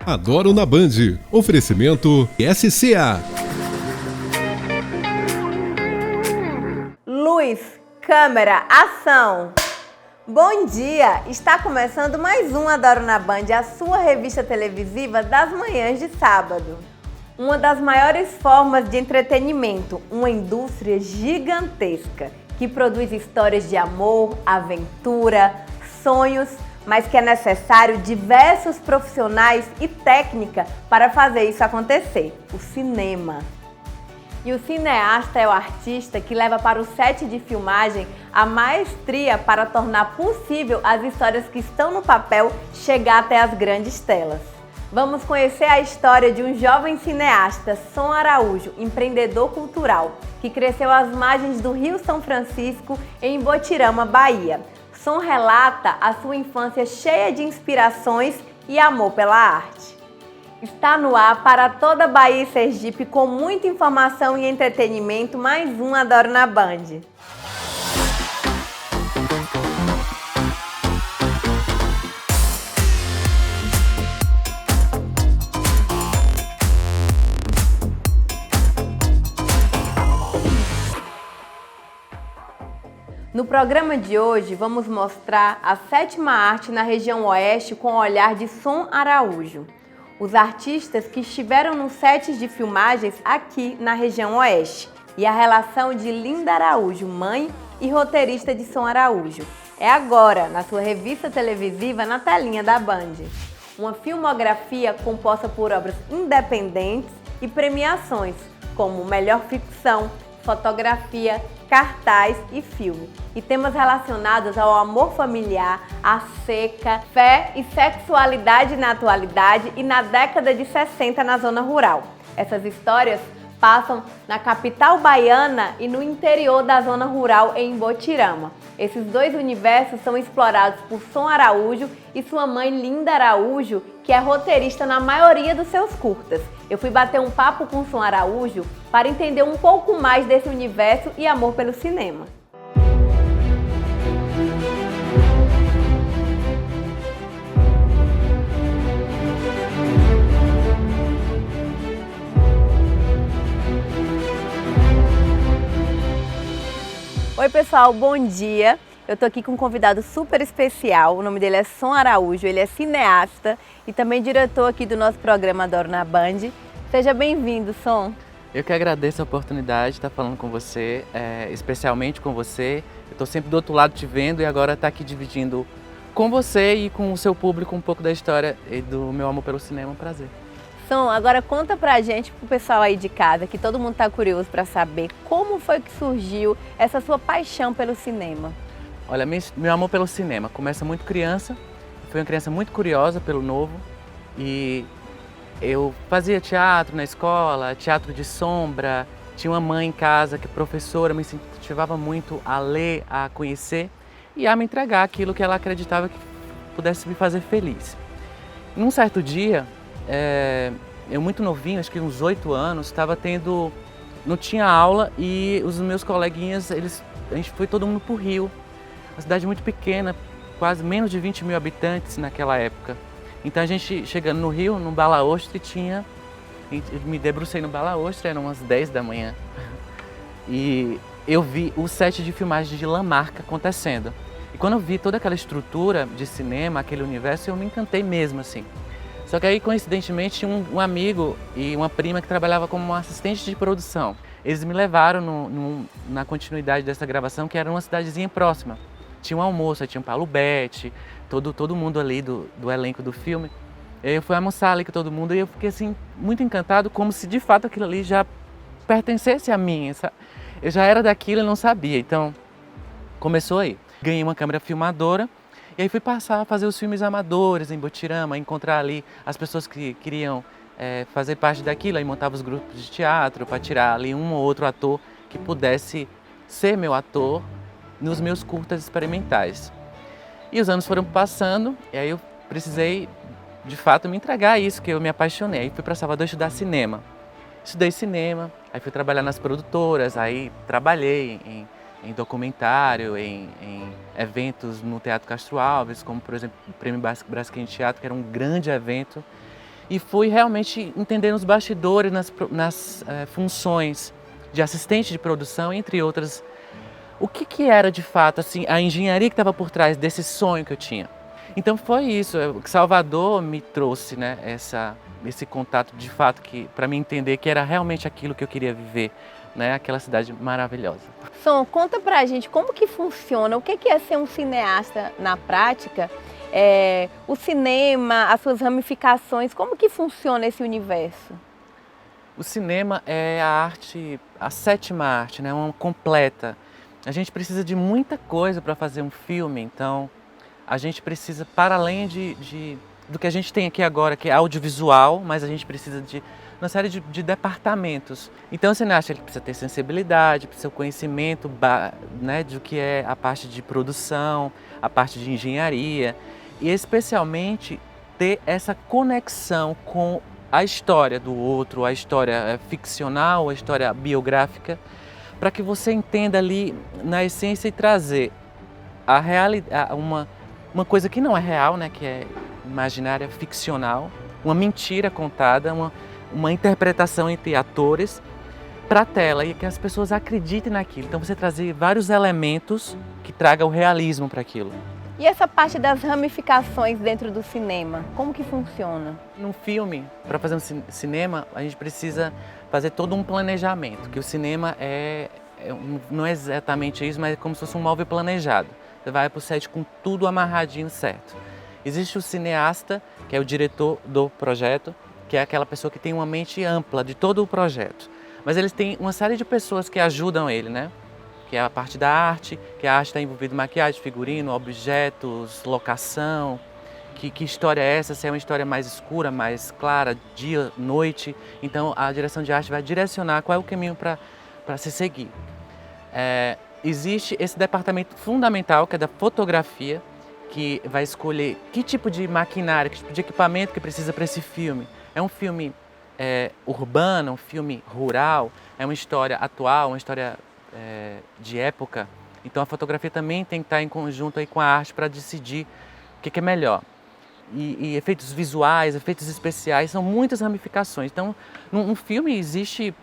Adoro na Band. Oferecimento SCA. Luz, câmera, ação! Bom dia! Está começando mais um Adoro na Band, a sua revista televisiva das manhãs de sábado. Uma das maiores formas de entretenimento, uma indústria gigantesca que produz histórias de amor, aventura, sonhos, mas que é necessário diversos profissionais e técnica para fazer isso acontecer, o cinema. E o cineasta é o artista que leva para o set de filmagem a maestria para tornar possível as histórias que estão no papel chegar até as grandes telas. Vamos conhecer a história de um jovem cineasta, Som Araújo, empreendedor cultural, que cresceu às margens do Rio São Francisco, em Botirama, Bahia. Som relata a sua infância cheia de inspirações e amor pela arte. Está no ar para toda a Bahia e Sergipe com muita informação e entretenimento, mais um Adoro na Band. No programa de hoje, vamos mostrar a sétima arte na região oeste com o olhar de Som Araújo. Os artistas que estiveram nos sets de filmagens aqui na região oeste e a relação de Linda Araújo, mãe e roteirista de Som Araújo. É agora, na sua revista televisiva, na telinha da Band. Uma filmografia composta por obras independentes e premiações, como Melhor Ficção, Fotografia, cartaz e filme, e temas relacionados ao amor familiar, à seca, fé e sexualidade na atualidade e na década de 60 na zona rural. Essas histórias passam na capital baiana e no interior da zona rural em Botirama. Esses dois universos são explorados por Som Araújo e sua mãe Linda Araújo, que é roteirista na maioria dos seus curtas. Eu fui bater um papo com Som Araújo para entender um pouco mais desse universo e amor pelo cinema. Oi pessoal, bom dia! Eu tô aqui com um convidado super especial, o nome dele é Som Araújo, ele é cineasta e também diretor aqui do nosso programa Adoro na Band. Seja bem-vindo, Som! Eu que agradeço a oportunidade de estar falando com você, especialmente com você. Eu estou sempre do outro lado te vendo e agora estar aqui dividindo com você e com o seu público um pouco da história e do meu amor pelo cinema, um prazer. Som, agora conta pra gente, pro pessoal aí de casa, que todo mundo tá curioso para saber como foi que surgiu essa sua paixão pelo cinema. Olha, meu amor pelo cinema começa muito criança, fui uma criança muito curiosa pelo novo e eu fazia teatro na escola, teatro de sombra, tinha uma mãe em casa que é professora, me incentivava muito a ler, a conhecer e a me entregar aquilo que ela acreditava que pudesse me fazer feliz. Num certo dia, eu muito novinho, acho que uns 8 anos, não tinha aula e os meus coleguinhas, a gente foi todo mundo para o Rio, uma cidade muito pequena, quase menos de 20 mil habitantes naquela época. Então a gente chegando no Rio, no Balaostre, eu me debrucei no Balaostre, eram umas 10 da manhã. E eu vi o set de filmagem de Lamarca acontecendo. E quando eu vi toda aquela estrutura de cinema, aquele universo, eu me encantei mesmo, assim. Só que aí, coincidentemente, tinha um amigo e uma prima que trabalhava como assistente de produção. Eles me levaram na continuidade dessa gravação, que era uma cidadezinha próxima. Tinha um almoço, tinha um Paulo Betti, todo mundo ali do elenco do filme. E aí eu fui almoçar ali com todo mundo e eu fiquei assim, muito encantado, como se de fato aquilo ali já pertencesse a mim. Eu já era daquilo e não sabia, então começou aí. Ganhei uma câmera filmadora e aí fui passar a fazer os filmes amadores em Botirama, encontrar ali as pessoas que queriam fazer parte daquilo, aí montava os grupos de teatro para tirar ali um ou outro ator que pudesse ser meu ator nos meus curtas experimentais. E os anos foram passando e aí eu precisei de fato me entregar a isso, que eu me apaixonei. Aí fui para Salvador estudar cinema. Estudei cinema, aí fui trabalhar nas produtoras, aí trabalhei em documentário, em eventos no Teatro Castro Alves, como por exemplo o Prêmio Braskem Teatro, que era um grande evento. e fui realmente entendendo os bastidores, nas funções de assistente de produção, entre outras. O que era de fato assim, a engenharia que estava por trás desse sonho que eu tinha. Então foi isso, Salvador me trouxe, né, esse contato de fato para me entender que era realmente aquilo que eu queria viver, né, aquela cidade maravilhosa. Som, conta pra gente como que funciona, o que é ser um cineasta na prática, o cinema, as suas ramificações, como que funciona esse universo? O cinema é a arte, a sétima arte, né, uma completa. A gente precisa de muita coisa para fazer um filme, então a gente precisa, para além do que a gente tem aqui agora, que é audiovisual, mas a gente precisa de uma série de departamentos. Então o cineasta ele precisa ter sensibilidade, precisa ter conhecimento, né, do que é a parte de produção, a parte de engenharia e especialmente ter essa conexão com a história do outro, a história ficcional, a história biográfica, para que você entenda ali na essência e trazer a realidade, uma coisa que não é real, né, que é imaginária, ficcional, uma mentira contada, uma interpretação entre atores para a tela e que as pessoas acreditem naquilo. Então você trazer vários elementos que tragam o realismo para aquilo. E essa parte das ramificações dentro do cinema, como que funciona? Num filme, para fazer um cinema, a gente precisa fazer todo um planejamento, que o cinema não é exatamente isso, mas é como se fosse um móvel planejado. Você vai para o set com tudo amarradinho certo. Existe o cineasta, que é o diretor do projeto, que é aquela pessoa que tem uma mente ampla de todo o projeto. Mas eles têm uma série de pessoas que ajudam ele, né? Que é a parte da arte, que a arte está envolvida em maquiagem, figurino, objetos, locação. Que história é essa? Se é uma história mais escura, mais clara, dia, noite. Então a direção de arte vai direcionar qual é o caminho para se seguir. Existe esse departamento fundamental, que é da fotografia, que vai escolher que tipo de maquinário, que tipo de equipamento que precisa para esse filme. É um filme urbano, um filme rural, é uma história atual, uma história de época. Então a fotografia também tem que estar em conjunto aí com a arte para decidir o que é melhor. E efeitos visuais, efeitos especiais, são muitas ramificações. Então, num filme existe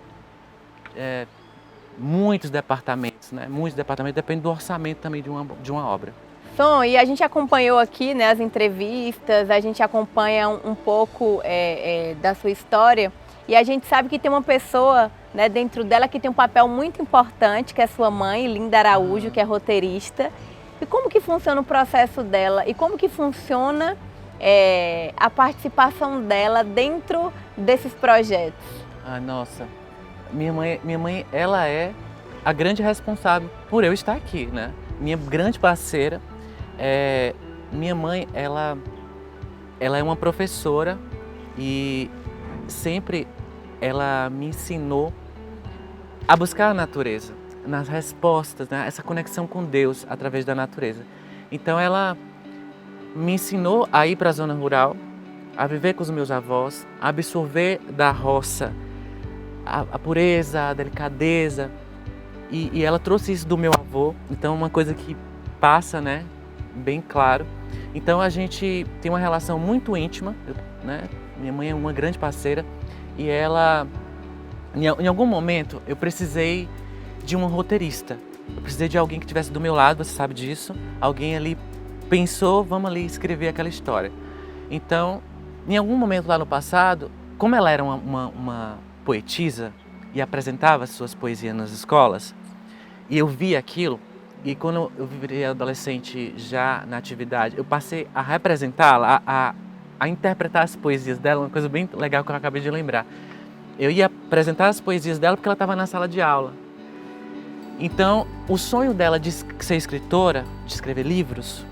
muitos departamentos, né? Muitos departamentos, depende do orçamento também de uma obra. Som, e a gente acompanhou aqui, né, as entrevistas, a gente acompanha um pouco da sua história e a gente sabe que tem uma pessoa, né, dentro dela que tem um papel muito importante, que é sua mãe, Linda Araújo, que é roteirista. E como que funciona o processo dela e como que funciona a participação dela dentro desses projetos? Ah, nossa, minha mãe, ela é a grande responsável por eu estar aqui, né? Minha grande parceira. Minha mãe, ela é uma professora e sempre ela me ensinou a buscar a natureza, nas respostas, né? Essa conexão com Deus através da natureza. Então ela me ensinou a ir para a zona rural, a viver com os meus avós, a absorver da roça a pureza, a delicadeza. E ela trouxe isso do meu avô, então uma coisa que passa, né, bem claro. Então a gente tem uma relação muito íntima, né? Minha mãe é uma grande parceira e ela, em algum momento, eu precisei de um roteirista. Eu precisei de alguém que estivesse do meu lado, você sabe disso. Alguém ali pensou, vamos ali escrever aquela história. Então, em algum momento lá no passado, como ela era uma poetisa e apresentava suas poesias nas escolas, e eu vi aquilo, e quando eu virei adolescente já na atividade, eu passei a representá-la, a interpretar as poesias dela, uma coisa bem legal que eu acabei de lembrar. Eu ia apresentar as poesias dela porque ela estava na sala de aula. Então, o sonho dela de ser escritora, de escrever livros,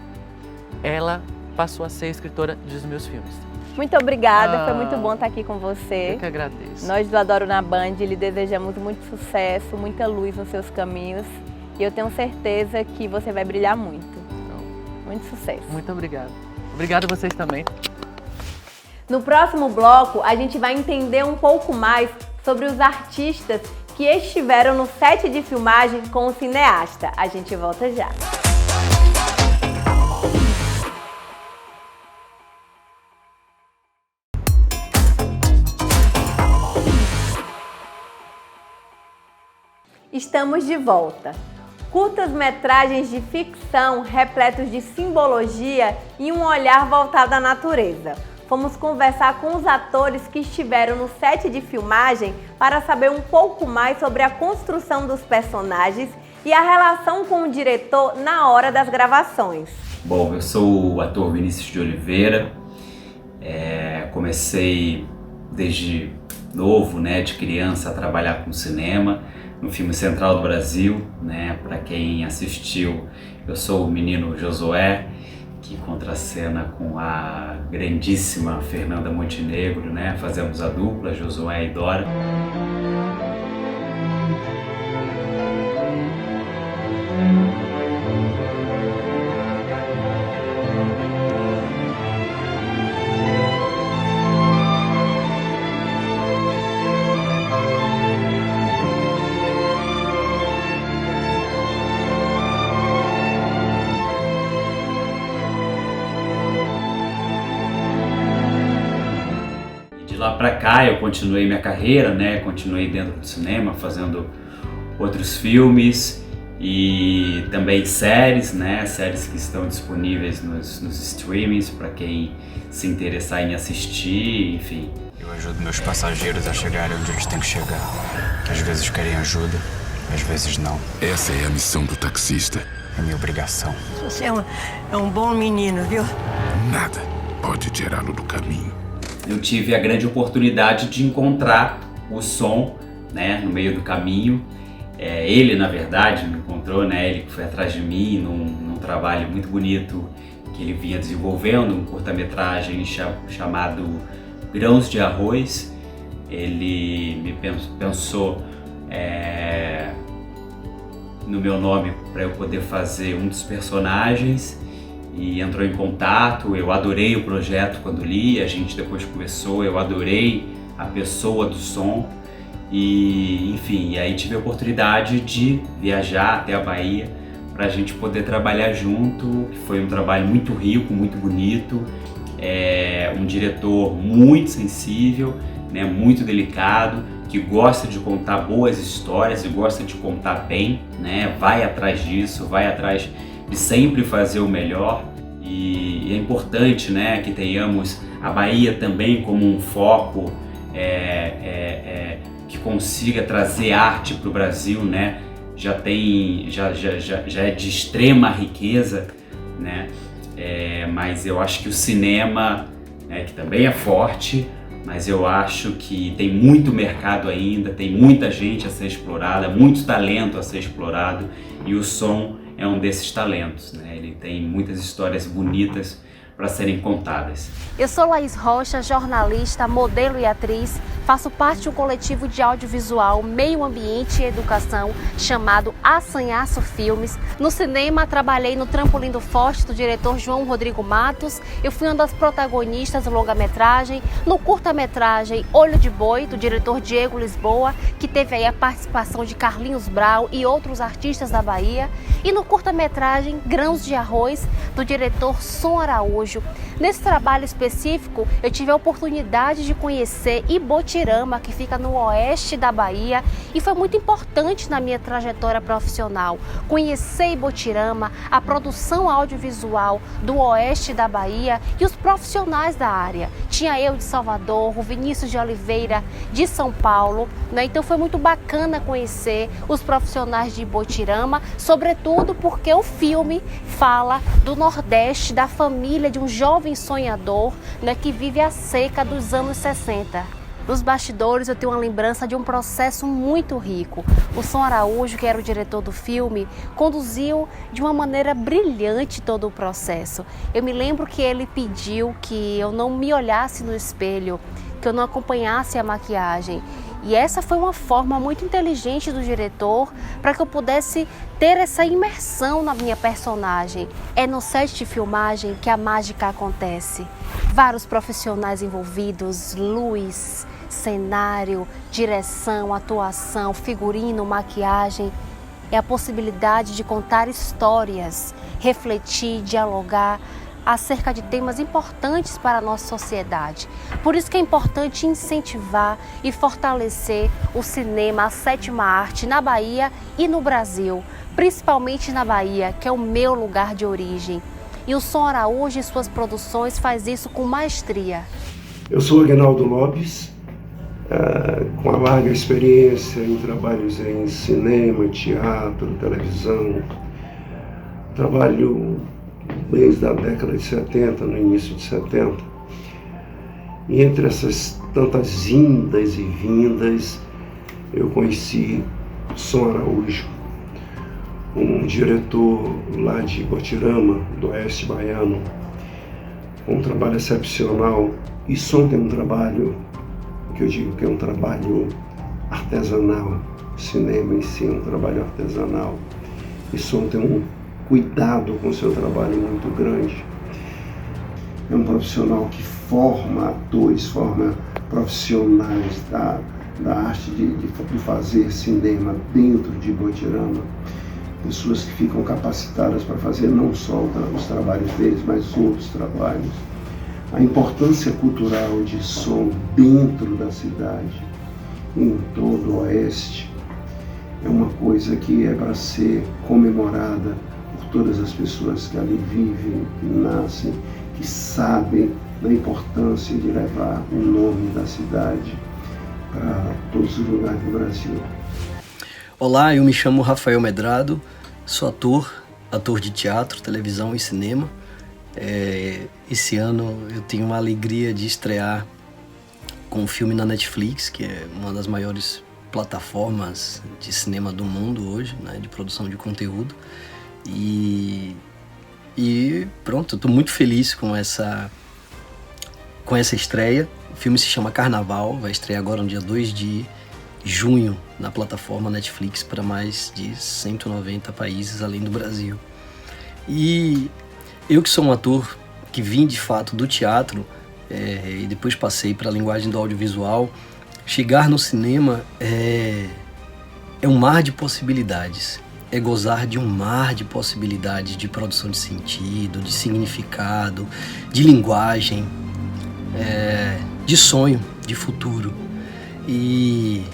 ela passou a ser escritora dos meus filmes. Muito obrigada, foi muito bom estar aqui com você. Eu que agradeço. Nós do Adoro na Band lhe desejamos muito sucesso, muita luz nos seus caminhos e eu tenho certeza que você vai brilhar muito. Então, muito sucesso. Muito obrigado. Obrigado a vocês também. No próximo bloco, a gente vai entender um pouco mais sobre os artistas que estiveram no set de filmagem com o cineasta. A gente volta já. Estamos de volta. Curtas-metragens de ficção repletos de simbologia e um olhar voltado à natureza. Fomos conversar com os atores que estiveram no set de filmagem para saber um pouco mais sobre a construção dos personagens e a relação com o diretor na hora das gravações. Bom, eu sou o ator Vinícius de Oliveira. Comecei desde novo, de criança, a trabalhar com cinema no Filme Central do Brasil. Para quem assistiu, eu sou o menino Josué, que contracena com a grandíssima Fernanda Montenegro, Fazemos a dupla, Josué e Dora. De lá pra cá eu continuei minha carreira, continuei dentro do cinema, fazendo outros filmes e também séries, séries que estão disponíveis nos streamings para quem se interessar em assistir, enfim. Eu ajudo meus passageiros a chegarem onde eles têm que chegar. Às vezes querem ajuda, às vezes não. Essa é a missão do taxista. É minha obrigação. Você é um bom menino, viu? Nada pode tirá-lo do caminho. Eu tive a grande oportunidade de encontrar o som, no meio do caminho. Ele, na verdade, me encontrou, ele que foi atrás de mim num trabalho muito bonito que ele vinha desenvolvendo, um curta-metragem chamado Grãos de Arroz. Ele me pensou no meu nome para eu poder fazer um dos personagens e entrou em contato. Eu adorei o projeto quando li, a gente depois conversou, eu adorei a pessoa do som e, enfim, aí tive a oportunidade de viajar até a Bahia para a gente poder trabalhar junto, que foi um trabalho muito rico, muito bonito, um diretor muito sensível, muito delicado, que gosta de contar boas histórias e gosta de contar bem, vai atrás disso, vai atrás de sempre fazer o melhor. E é importante, que tenhamos a Bahia também como um foco que consiga trazer arte para o Brasil, já é de extrema riqueza, mas eu acho que o cinema, que também é forte, mas eu acho que tem muito mercado ainda, tem muita gente a ser explorada, muito talento a ser explorado, e o som é um desses talentos, Ele tem muitas histórias bonitas para serem contadas. Eu sou Laís Rocha, jornalista, modelo e atriz. Faço parte de um coletivo de audiovisual, meio ambiente e educação chamado Assanhaço Filmes. No cinema, trabalhei no Trampolim do Forte, do diretor João Rodrigo Matos. Eu fui uma das protagonistas do longa-metragem. No curta-metragem Olho de Boi, do diretor Diego Lisboa, que teve aí a participação de Carlinhos Brau e outros artistas da Bahia. E no curta-metragem Grãos de Arroz, do diretor Som Araújo. Nesse trabalho específico, eu tive a oportunidade de conhecer Ibotirama, que fica no oeste da Bahia, e foi muito importante na minha trajetória profissional. Conhecer Ibotirama, a produção audiovisual do oeste da Bahia e os profissionais da área. Tinha eu de Salvador, o Vinícius de Oliveira de São Paulo, Então foi muito bacana conhecer os profissionais de Ibotirama, sobretudo porque o filme fala do Nordeste, da família de um jovem sonhador, que vive a seca dos anos 60. Nos bastidores eu tenho uma lembrança de um processo muito rico. O Som Araújo, que era o diretor do filme, conduziu de uma maneira brilhante todo o processo. Eu me lembro que ele pediu que eu não me olhasse no espelho, que eu não acompanhasse a maquiagem. E essa foi uma forma muito inteligente do diretor para que eu pudesse ter essa imersão na minha personagem. É no set de filmagem que a mágica acontece. Vários profissionais envolvidos, luz, cenário, direção, atuação, figurino, maquiagem. É a possibilidade de contar histórias, refletir, dialogar acerca de temas importantes para a nossa sociedade. Por isso que é importante incentivar e fortalecer o cinema, a sétima arte na Bahia e no Brasil, principalmente na Bahia, que é o meu lugar de origem. E o Som Araújo e suas produções faz isso com maestria. Eu sou Aguinaldo Lopes, com uma larga experiência em trabalhos em cinema, teatro, televisão. Trabalho desde a década de 70, no início de 70. E entre essas tantas indas e vindas, eu conheci Som Araújo, um diretor lá de Botirama, do Oeste Baiano, com um trabalho excepcional. E Som tem um trabalho que eu digo que é um trabalho artesanal. Cinema em si é um trabalho artesanal. E Som tem um cuidado com o seu trabalho muito grande. É um profissional que forma atores, forma profissionais da arte de fazer cinema dentro de Botirama. Pessoas que ficam capacitadas para fazer não só os trabalhos deles, mas outros trabalhos. A importância cultural de Som dentro da cidade, em todo o Oeste, é uma coisa que é para ser comemorada por todas as pessoas que ali vivem, que nascem, que sabem da importância de levar o nome da cidade para todos os lugares do Brasil. Olá, eu me chamo Rafael Medrado, sou ator de teatro, televisão e cinema. Esse ano eu tenho uma alegria de estrear com um filme na Netflix, que é uma das maiores plataformas de cinema do mundo hoje, né, de produção de conteúdo. E pronto, eu estou muito feliz com essa estreia. O filme se chama Carnaval, vai estrear agora no dia 2 de junho na plataforma Netflix para mais de 190 países além do Brasil. E eu que sou um ator que vim de fato do teatro e depois passei para a linguagem do audiovisual, chegar no cinema é um mar de possibilidades. É gozar de um mar de possibilidades de produção de sentido, de significado, de linguagem, de sonho, de futuro. E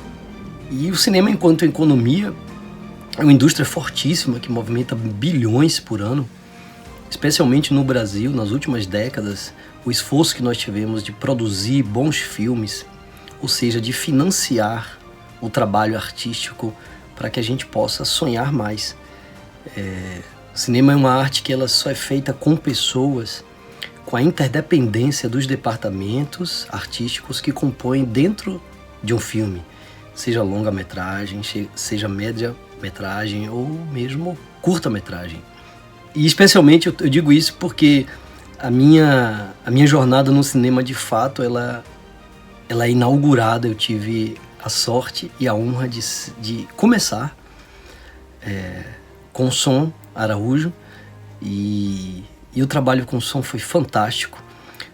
o cinema, enquanto economia, é uma indústria fortíssima que movimenta bilhões por ano, especialmente no Brasil. Nas últimas décadas, o esforço que nós tivemos de produzir bons filmes, ou seja, de financiar o trabalho artístico para que a gente possa sonhar mais. O cinema é uma arte que ela só é feita com pessoas, com a interdependência dos departamentos artísticos que compõem dentro de um filme, seja longa-metragem, seja média-metragem ou mesmo curta-metragem. E especialmente eu digo isso porque a minha jornada no cinema, de fato, ela é inaugurada. Eu tive a sorte e a honra de começar com Som Araújo, e o trabalho com Som foi fantástico,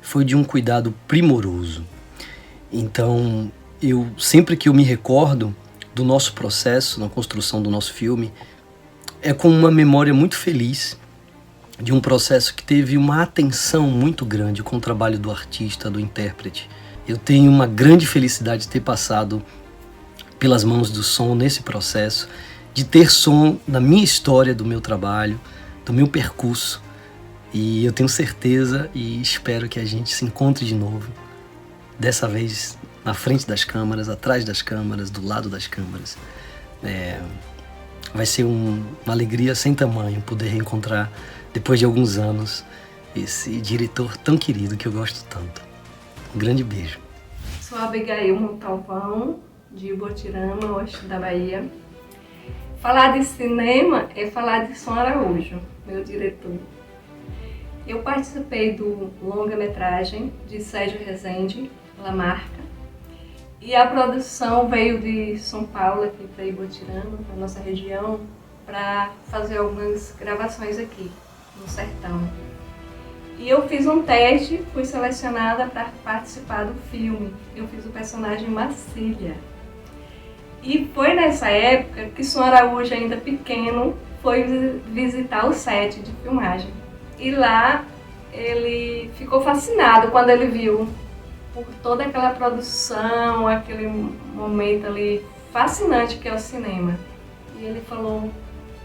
foi de um cuidado primoroso. Então, sempre que eu me recordo do nosso processo na construção do nosso filme, é com uma memória muito feliz de um processo que teve uma atenção muito grande com o trabalho do artista, do intérprete. Eu tenho uma grande felicidade de ter passado pelas mãos do Som nesse processo, de ter Som na minha história, do meu trabalho, do meu percurso. E eu tenho certeza e espero que a gente se encontre de novo, dessa vez na frente das câmeras, atrás das câmeras, do lado das câmeras. Vai ser uma alegria sem tamanho poder reencontrar, depois de alguns anos, esse diretor tão querido que eu gosto tanto. Um grande beijo. Sou a Abigail Montalvão, de Botirama, oeste da Bahia. Falar de cinema é falar de Som Araújo, meu diretor. Eu participei do longa-metragem de Sérgio Rezende, La Marca, e a produção veio de São Paulo, aqui para Ibotirama, para nossa região, para fazer algumas gravações aqui no sertão. E eu fiz um teste, fui selecionada para participar do filme. Eu fiz o personagem Marcília. E foi nessa época que Som Araújo, ainda pequeno, foi visitar o set de filmagem. E lá ele ficou fascinado quando ele viu por toda aquela produção, aquele momento ali fascinante que é o cinema. E ele falou,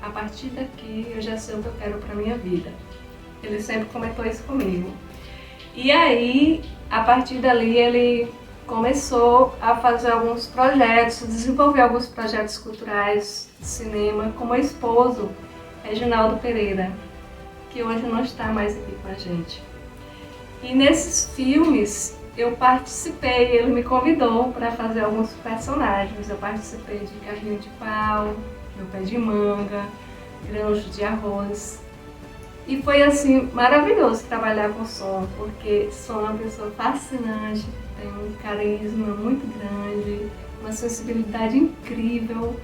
a partir daqui eu já sei o que eu quero para minha vida. Ele sempre comentou isso comigo. E aí, a partir dali, ele começou a fazer alguns projetos, desenvolver alguns projetos culturais de cinema com o esposo, Reginaldo Pereira, que hoje não está mais aqui com a gente. E nesses filmes eu participei, ele me convidou para fazer alguns personagens. Eu participei de Carrinho de Pau, Meu Pé de Manga, Grãos de Arroz. E foi assim maravilhoso trabalhar com Som, porque Som é uma pessoa fascinante, tem um carisma muito grande, uma sensibilidade incrível.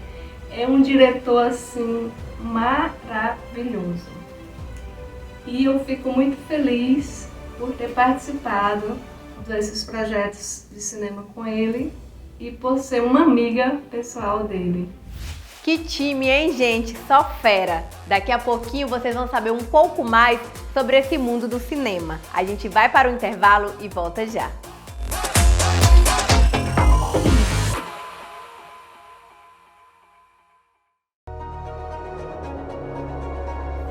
É um diretor assim maravilhoso. E eu fico muito feliz por ter participado desses projetos de cinema com ele e por ser uma amiga pessoal dele. Que time, hein, gente? Só fera! Daqui a pouquinho vocês vão saber um pouco mais sobre esse mundo do cinema. A gente vai para o intervalo e volta já.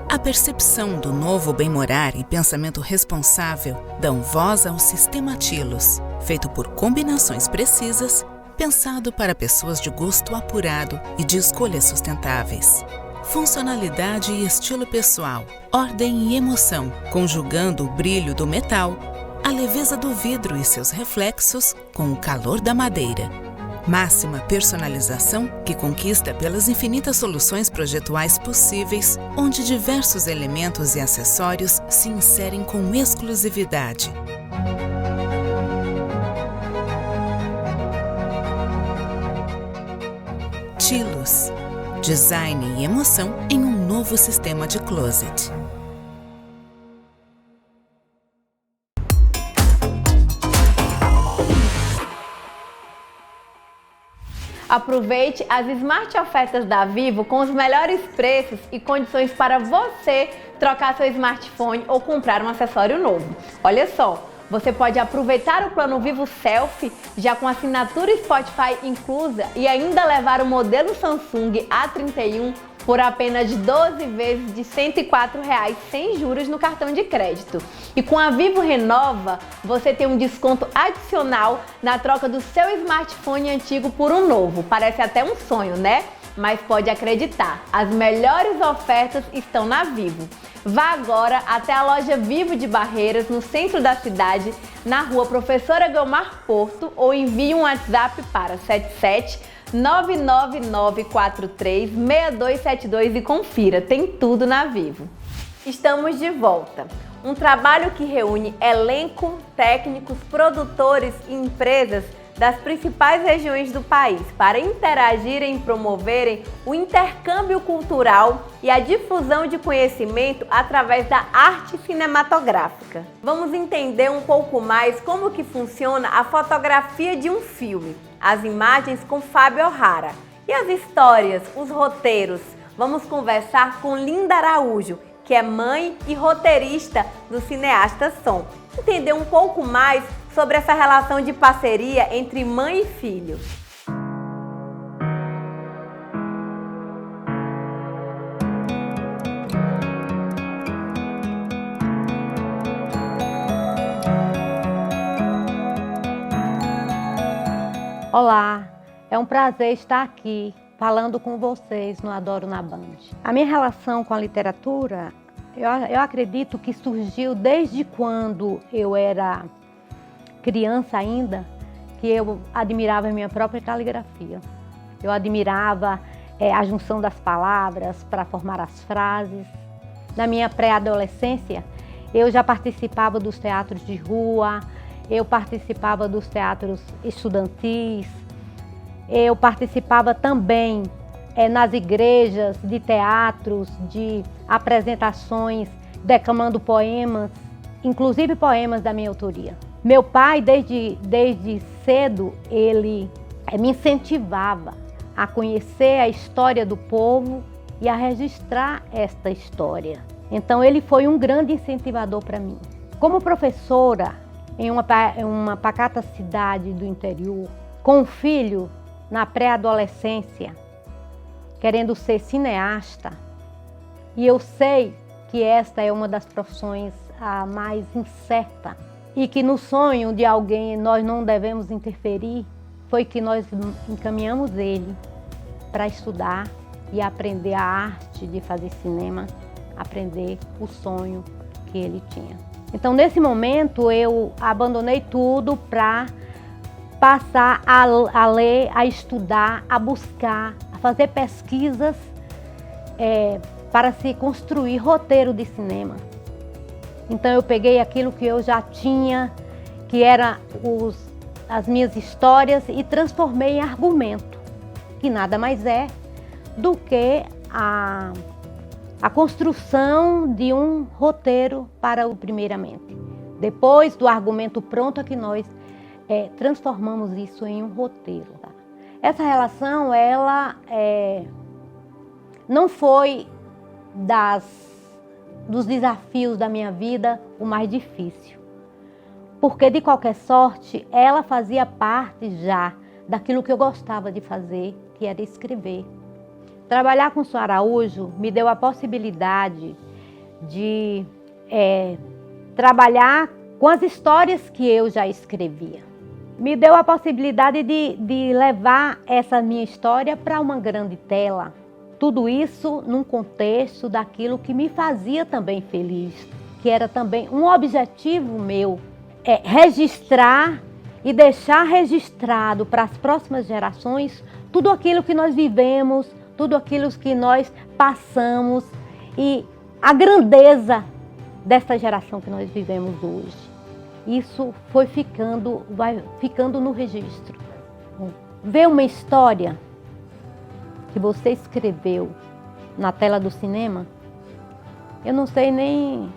A percepção do novo bem-morar e pensamento responsável dão voz ao Sistema Tilos, feito por combinações precisas, pensado para pessoas de gosto apurado e de escolhas sustentáveis. Funcionalidade e estilo pessoal, ordem e emoção, conjugando o brilho do metal, a leveza do vidro e seus reflexos com o calor da madeira. Máxima personalização que conquista pelas infinitas soluções projetuais possíveis, onde diversos elementos e acessórios se inserem com exclusividade. Tilos. Design e emoção em um novo sistema de closet. Aproveite as smart ofertas da Vivo com os melhores preços e condições para você trocar seu smartphone ou comprar um acessório novo. Olha só, você pode aproveitar o plano Vivo Selfie já com assinatura Spotify inclusa e ainda levar o modelo Samsung A31 por apenas 12 vezes de R$ 104,00 sem juros no cartão de crédito. E com a Vivo Renova, você tem um desconto adicional na troca do seu smartphone antigo por um novo. Parece até um sonho, né? Mas pode acreditar, as melhores ofertas estão na Vivo. Vá agora até a loja Vivo de Barreiras, no centro da cidade, na rua Professora Guilmar Porto, ou envie um WhatsApp para 77999436272 e confira, tem tudo na Vivo. Estamos de volta. Um trabalho que reúne elenco, técnicos, produtores e empresas das principais regiões do país para interagirem e promoverem o intercâmbio cultural e a difusão de conhecimento através da arte cinematográfica. Vamos entender um pouco mais como que funciona a fotografia de um filme, as imagens com Fábio O'Hara e as histórias, os roteiros. Vamos conversar com Linda Araújo, que é mãe e roteirista do cineasta Som. Entender um pouco mais sobre essa relação de parceria entre mãe e filho. Olá, é um prazer estar aqui falando com vocês no Adoro na Band. A minha relação com a literatura, eu acredito que surgiu desde quando eu era criança ainda, que eu admirava a minha própria caligrafia. Eu admirava a junção das palavras para formar as frases. Na minha pré-adolescência, eu já participava dos teatros de rua, eu participava dos teatros estudantis, eu participava também nas igrejas de teatros, de apresentações, declamando poemas, inclusive poemas da minha autoria. Meu pai, desde cedo, ele me incentivava a conhecer a história do povo e a registrar esta história. Então, ele foi um grande incentivador para mim. Como professora em uma pacata cidade do interior, com um filho na pré-adolescência, querendo ser cineasta, e eu sei que esta é uma das profissões a mais incerta e que no sonho de alguém nós não devemos interferir, foi que nós encaminhamos ele para estudar e aprender a arte de fazer cinema, aprender o sonho que ele tinha. Então, nesse momento, eu abandonei tudo para passar a ler, a estudar, a buscar, a fazer pesquisas para se construir roteiro de cinema. Então eu peguei aquilo que eu já tinha, que era as minhas histórias, e transformei em argumento, que nada mais é do que a construção de um roteiro para o primeiramente. Depois do argumento pronto é que nós transformamos isso em um roteiro. Tá? Essa relação, ela não foi dos desafios da minha vida o mais difícil. Porque, de qualquer sorte, ela fazia parte já daquilo que eu gostava de fazer, que era escrever. Trabalhar com o Sr. Araújo me deu a possibilidade de trabalhar com as histórias que eu já escrevia. Me deu a possibilidade de levar essa minha história para uma grande tela. Tudo isso num contexto daquilo que me fazia também feliz, que era também um objetivo meu, registrar e deixar registrado para as próximas gerações tudo aquilo que nós vivemos, tudo aquilo que nós passamos e a grandeza desta geração que nós vivemos hoje. Isso vai ficando no registro. Ver uma história que você escreveu na tela do cinema, eu não sei nem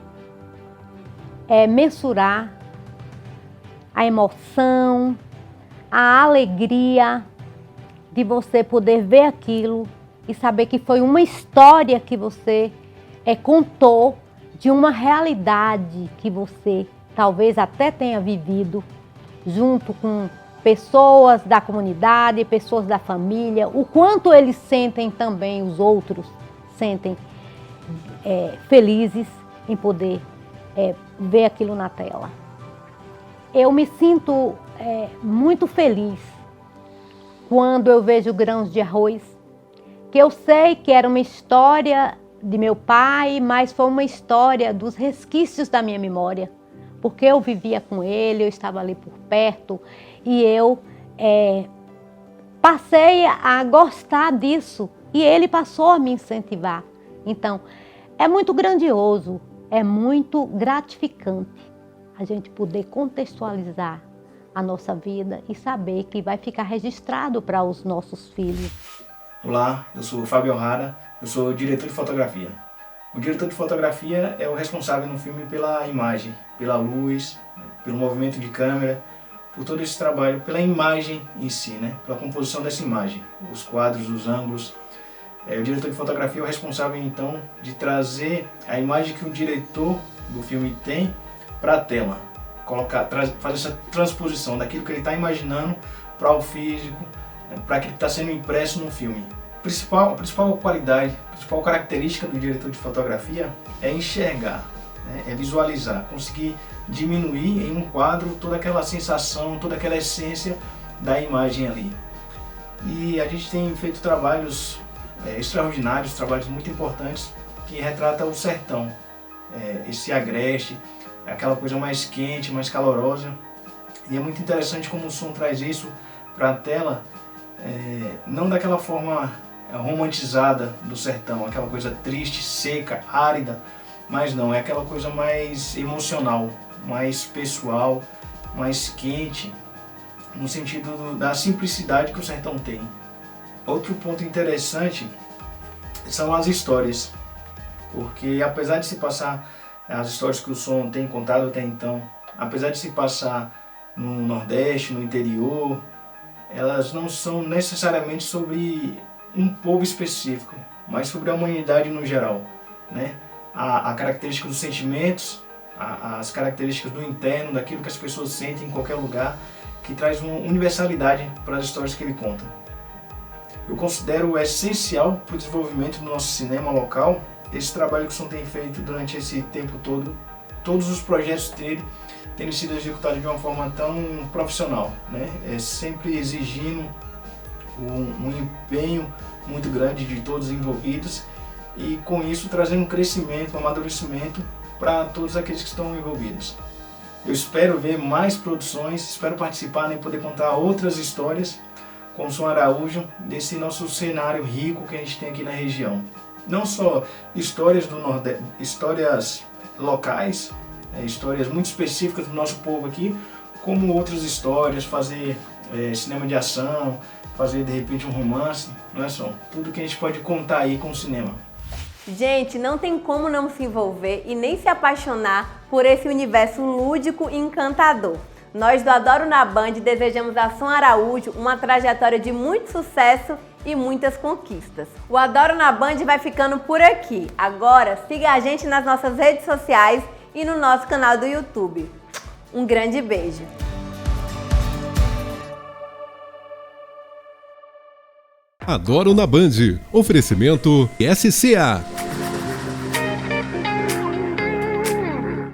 mensurar a emoção, a alegria de você poder ver aquilo e saber que foi uma história que você contou de uma realidade que você talvez até tenha vivido junto com pessoas da comunidade, pessoas da família, o quanto eles sentem também, os outros sentem felizes em poder ver aquilo na tela. Eu me sinto muito feliz quando eu vejo Grãos de Arroz, que eu sei que era uma história de meu pai, mas foi uma história dos resquícios da minha memória, porque eu vivia com ele, eu estava ali por perto, e eu passei a gostar disso e ele passou a me incentivar. Então, é muito grandioso, é muito gratificante a gente poder contextualizar a nossa vida e saber que vai ficar registrado para os nossos filhos. Olá, eu sou o Fábio O'Hara, eu sou diretor de fotografia. O diretor de fotografia é o responsável no filme pela imagem, pela luz, pelo movimento de câmera, por todo esse trabalho, pela imagem em si, né? Pela composição dessa imagem, os quadros, os ângulos. O diretor de fotografia é o responsável, então, de trazer a imagem que o diretor do filme tem para a tela, fazer essa transposição daquilo que ele está imaginando para o físico, para aquilo que está sendo impresso no filme. A principal qualidade, a principal característica do diretor de fotografia é enxergar, né? É visualizar, conseguir diminuir em um quadro toda aquela sensação, toda aquela essência da imagem ali. E a gente tem feito trabalhos extraordinários, trabalhos muito importantes que retratam o sertão, esse agreste, aquela coisa mais quente, mais calorosa. E é muito interessante como o som traz isso para a tela, não daquela forma romantizada do sertão, aquela coisa triste, seca, árida, mas não, é aquela coisa mais emocional, mais pessoal, mais quente, no sentido da simplicidade que o sertão tem. Outro ponto interessante são as histórias, porque apesar de se passar, as histórias que o som tem contado até então, apesar de se passar no Nordeste, no interior, elas não são necessariamente sobre um povo específico, mas sobre a humanidade no geral, né? A característica dos sentimentos as características do interno, daquilo que as pessoas sentem em qualquer lugar, que traz uma universalidade para as histórias que ele conta. Eu considero essencial para o desenvolvimento do nosso cinema local esse trabalho que o Som tem feito durante esse tempo todo, todos os projetos dele têm sido executados de uma forma tão profissional, né? Sempre exigindo um empenho muito grande de todos os envolvidos e com isso trazendo um crescimento, um amadurecimento para todos aqueles que estão envolvidos. Eu espero ver mais produções, espero participar e poder contar outras histórias com o Som Araújo, desse nosso cenário rico que a gente tem aqui na região. Não só histórias do Nordeste, histórias locais, histórias muito específicas do nosso povo aqui, como outras histórias, fazer cinema de ação, fazer de repente um romance, não é só? Tudo que a gente pode contar aí com o cinema. Gente, não tem como não se envolver e nem se apaixonar por esse universo lúdico e encantador. Nós do Adoro na Band desejamos a Som Araújo uma trajetória de muito sucesso e muitas conquistas. O Adoro na Band vai ficando por aqui. Agora, siga a gente nas nossas redes sociais e no nosso canal do YouTube. Um grande beijo! Adoro na Band. Oferecimento SCA.